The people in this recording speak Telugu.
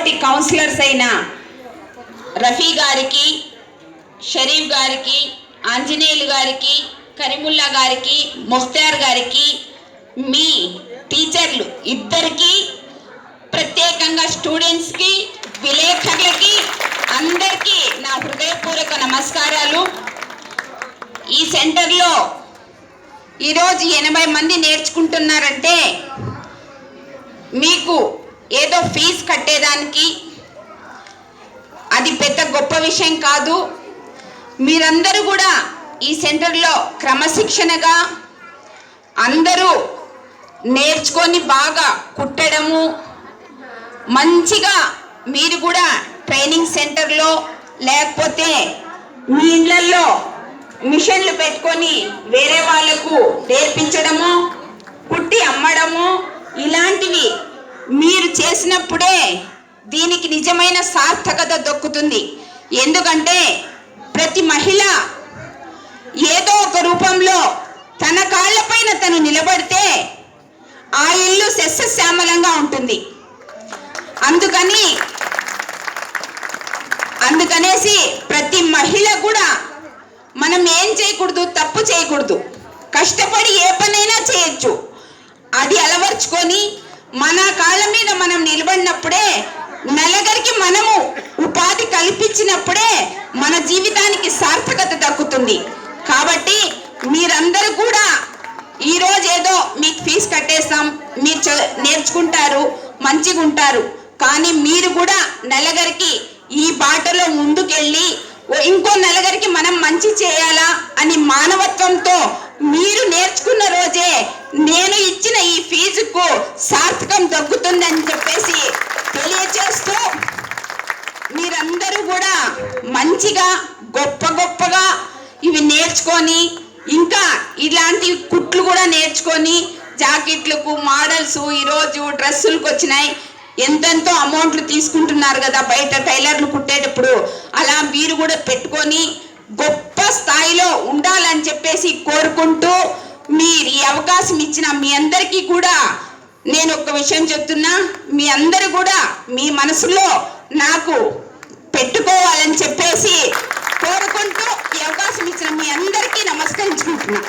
తోటి కౌన్సిలర్స్ అయిన రఫీ గారికి, షరీఫ్ గారికి, ఆంజనేయులు గారికి, కరీముల్లా గారికి, ముఖ్తార్ గారికి, మీ టీచర్లు ఇద్దరికి, ప్రత్యేకంగా స్టూడెంట్స్కి, విలేకరులకి అందరికీ నా హృదయపూర్వక నమస్కారాలు. ఈ సెంటర్లో ఈరోజు 80 మంది నేర్చుకుంటున్నారంటే మీకు ఏదో ఫీజు కట్టేదానికి అది పెద్ద గొప్ప విషయం కాదు. మీరందరూ కూడా ఈ సెంటర్లో క్రమశిక్షణగా అందరూ నేర్చుకొని బాగా కుట్టడము, మంచిగా మీరు కూడా ట్రైనింగ్ సెంటర్లో లేకపోతే మీ ఇళ్ళల్లో మిషన్లు పెట్టుకొని వేరే వాళ్ళకు నేర్పించడము, కుట్టి అమ్మడము, ఇలాంటివి మీరు చేసినప్పుడే దీనికి నిజమైన సార్థకత దొక్కుతుంది. ఎందుకంటే ప్రతి మహిళ ఏదో ఒక రూపంలో తన కాళ్ళపైన తను నిలబడితే ఆ ఇల్లు సస్యశ్యామలంగా ఉంటుంది. అందుకనేసి ప్రతి మహిళ కూడా మనం ఏం చేయకూడదు, తప్పు చేయకూడదు. కష్టపడి ఏ పనైనా చేయొచ్చు. అది అలవర్చుకొని మన కాళ్ళ మీద మనం నిలబడినప్పుడే, నలుగురికి మనము ఉపాధి కల్పించినప్పుడే మన జీవితానికి సార్థకత దక్కుతుంది. కాబట్టి మీరందరూ కూడా ఈరోజు ఏదో మీకు ఫీజు కట్టేస్తాం, మీరు నేర్చుకుంటారు, మంచిగా ఉంటారు, కానీ మీరు కూడా నలుగురికి ఈ బాటలో ముందుకెళ్ళి ఇంకో నలుగురికి మనం మంచి చేయాలా అని మానవత్వంతో మీరు నేర్చుకున్న రోజే నేను ఇచ్చిన ఈ ఫీజుకు సార్థకం దక్కుతుందని చెప్పేసి తెలియజేస్తూ, మీరందరూ కూడా మంచిగా గొప్పగా ఇవి నేర్చుకొని ఇంకా ఇలాంటి కుట్లు కూడా నేర్చుకొని జాకెట్లకు మోడల్స్ ఈరోజు డ్రెస్సులకు వచ్చినాయి. ఎంతెంతో అమౌంట్లు తీసుకుంటున్నారు కదా బయట టైలర్లు కుట్టేటప్పుడు. అలా మీరు కూడా పెట్టుకొని గొప్ప స్థాయిలో ఉండాలని చెప్పేసి కోరుకుంటూ, మీరు ఈ అవకాశం ఇచ్చిన మీ అందరికీ కూడా నేను ఒక విషయం చెప్తున్నా. మీ అందరూ కూడా మీ మనసులో నాకు పెట్టుకోవాలని చెప్పేసి కోరుకుంటూ ఈ అవకాశం ఇచ్చిన మీ అందరికీ నమస్కరించుకుంటున్నా.